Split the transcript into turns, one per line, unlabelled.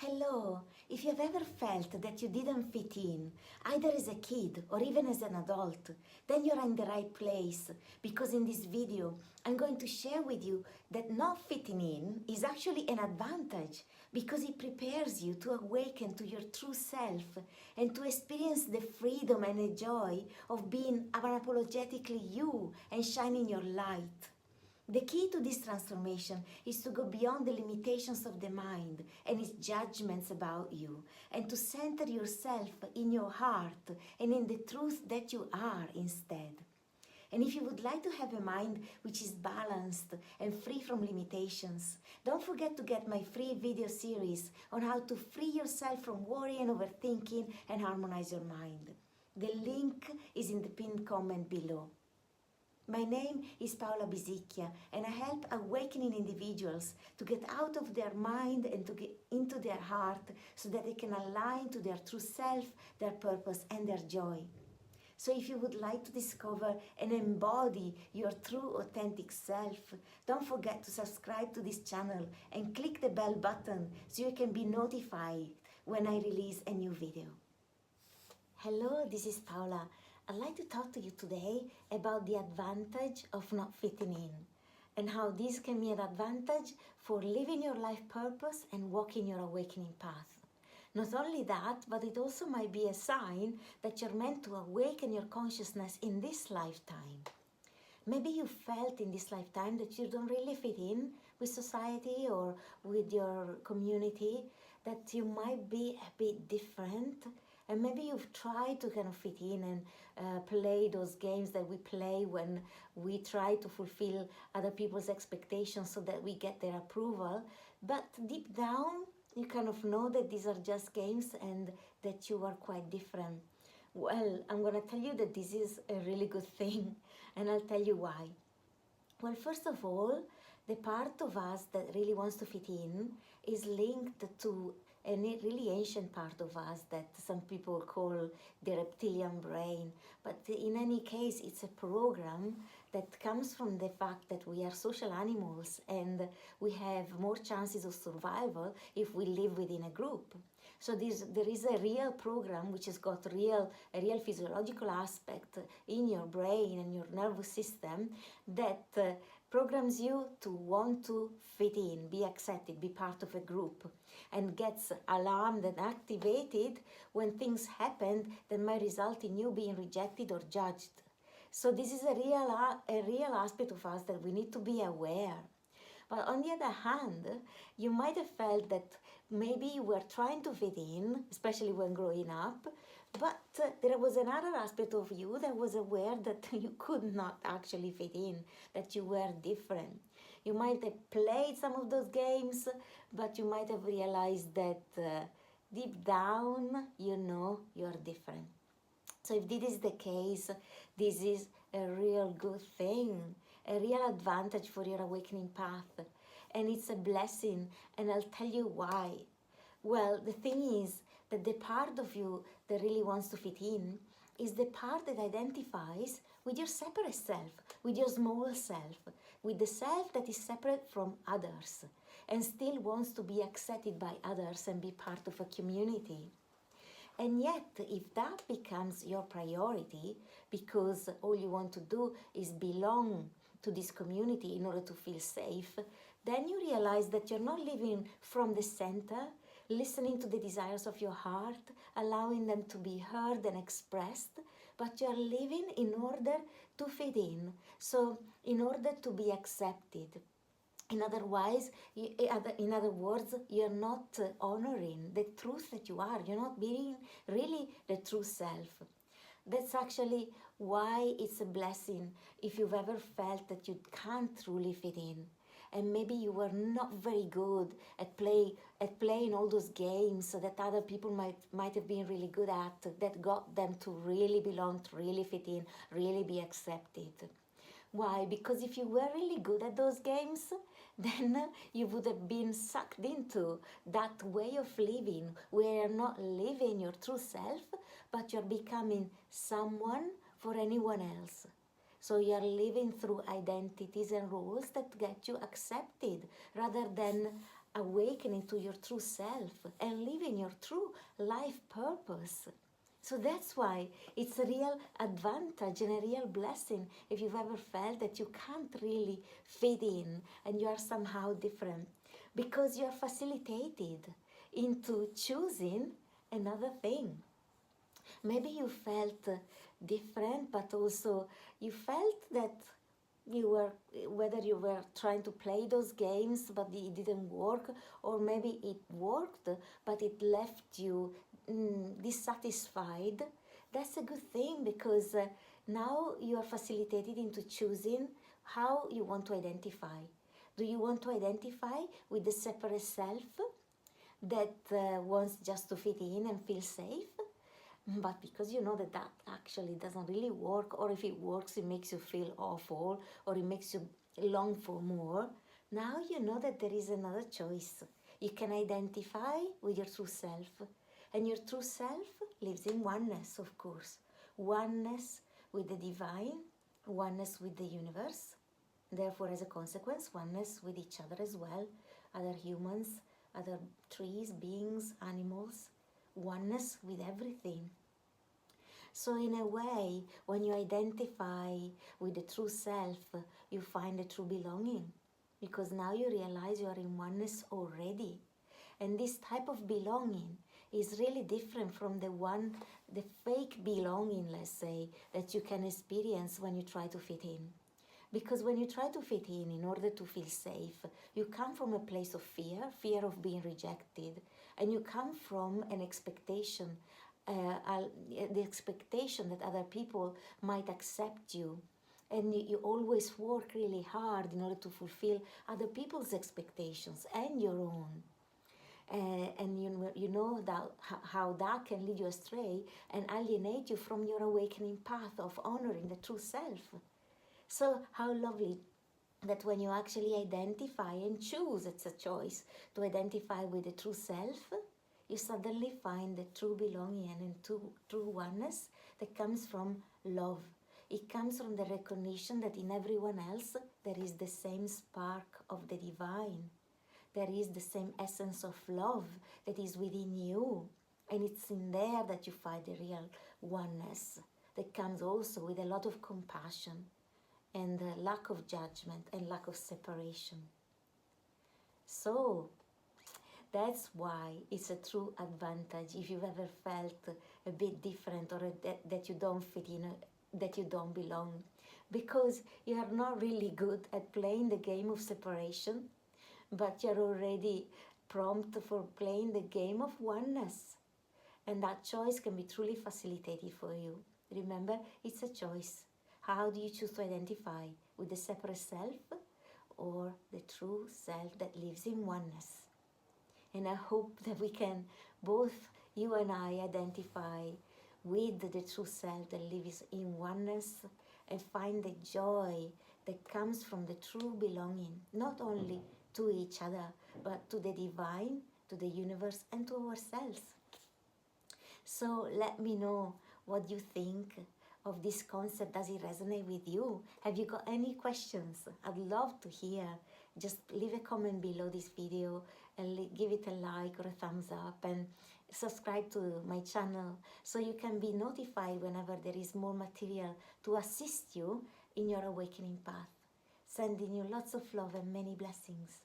Hello! If you've ever felt that you didn't fit in, either as a kid or even as an adult, then you're in the right place, because in this video I'm going to share with you that not fitting in is actually an advantage, because it prepares you to awaken to your true self and to experience the freedom and the joy of being unapologetically you and shining your light. The key to this transformation is to go beyond the limitations of the mind and its judgments about you, and to center yourself in your heart and in the truth that you are instead. And if you would like to have a mind which is balanced and free from limitations, don't forget to get my free video series on how to free yourself from worry and overthinking and harmonize your mind. The link is in the pinned comment below. My name is Paola and I help awakening individuals to get out of their mind and to get into their heart so that they can align to their true self, their purpose and their joy. So if you would like to discover and embody your true authentic self, don't forget to subscribe to this channel and click the bell button so you can be notified when I release a new video. Hello, this is Paola. I'd like to talk to you today about the advantage of not fitting in and how this can be an advantage for living your life purpose and walking your awakening path. Not only that, but it also might be a sign that you're meant to awaken your consciousness in this lifetime. Maybe you felt in this lifetime that you don't really fit in with society or with your community, that you might be a bit different. And maybe you've tried to kind of fit in and play those games that we play when we try to fulfill other people's expectations so that we get their approval. But deep down, you kind of know that these are just games and that you are quite different. Well, I'm going to tell you that this is a really good thing, and I'll tell you why. Well, first of all, the part of us that really wants to fit in is linked to a really ancient part of us that some people call the reptilian brain. But in any case, it's a program that comes from the fact that we are social animals and we have more chances of survival if we live within a group. So there is a real program which has got a real physiological aspect in your brain and your nervous system that programs you to want to fit in, be accepted, be part of a group, and gets alarmed and activated when things happen that might result in you being rejected or judged. So this is a real aspect of us that we need to be aware. But on the other hand, you might have felt that maybe you were trying to fit in, especially when growing up, but there was another aspect of you that was aware that you could not actually fit in, that you were different. You might have played some of those games, but you might have realized that deep down, you know you're different. So if this is the case, this is a real good thing, a real advantage for your awakening path. And it's a blessing, and I'll tell you why. Well, the thing is that the part of you that really wants to fit in is the part that identifies with your separate self, with your small self, with the self that is separate from others and still wants to be accepted by others and be part of a community. And yet, if that becomes your priority, because all you want to do is belong to this community in order to feel safe, then you realize that you're not living from the center, listening to the desires of your heart, allowing them to be heard and expressed, but you're living in order to fit in, so in order to be accepted. In other words, you're not honoring the truth that you are. You're not being really the true self. That's actually why it's a blessing if you've ever felt that you can't truly fit in. And maybe you were not very good at playing all those games that other people might have been really good at, that got them to really belong, to really fit in, really be accepted. Why? Because if you were really good at those games, then you would have been sucked into that way of living where you're not living your true self, but you're becoming someone for anyone else. So you're living through identities and roles that get you accepted rather than awakening to your true self and living your true life purpose. So that's why it's a real advantage and a real blessing if you've ever felt that you can't really fit in and you are somehow different, because you are facilitated into choosing another thing. Maybe you felt different, but also you felt that you were, whether you were trying to play those games but it didn't work, or maybe it worked but it left you dissatisfied. That's a good thing, because now you are facilitated into choosing how you want to identify. Do you want to identify with the separate self that wants just to fit in and feel safe, but because you know that that actually doesn't really work, or if it works it makes you feel awful, or it makes you long for more? Now you know that there is another choice. You can identify with your true self, and your true self lives in oneness, of course. Oneness with the divine, oneness with the universe, therefore as a consequence oneness with each other as well, other humans, other trees, beings, animals, oneness with everything. So in a way, when you identify with the true self, you find a true belonging, because now you realize you are in oneness already. And this type of belonging is really different from the fake belonging, let's say, that you can experience when you try to fit in. Because when you try to fit in order to feel safe, you come from a place of fear of being rejected, and you come from an expectation, the expectation that other people might accept you. And you always work really hard in order to fulfill other people's expectations and your own. And you know that, how that can lead you astray and alienate you from your awakening path of honoring the true self. So how lovely that when you actually identify and choose, it's a choice, to identify with the true self, you suddenly find the true belonging and true oneness that comes from love. It comes from the recognition that in everyone else there is the same spark of the divine. There is the same essence of love that is within you. And it's in there that you find the real oneness that comes also with a lot of compassion and lack of judgment and lack of separation. So that's why it's a true advantage if you've ever felt a bit different, or that you don't fit in, that you don't belong, because you are not really good at playing the game of separation, but you're already prompt for playing the game of oneness. And that choice can be truly facilitated for you. Remember, it's a choice. How do you choose to identify with the separate self or the true self that lives in oneness? And I hope that we can, both you and I, identify with the true self that lives in oneness and find the joy that comes from the true belonging, not only to each other, but to the divine, to the universe, and to ourselves. So let me know what you think of this concept. Does it resonate with you? Have you got any questions? I'd love to hear. Just leave a comment below this video and give it a like or a thumbs up, and subscribe to my channel so you can be notified whenever there is more material to assist you in your awakening path. Sending you lots of love and many blessings.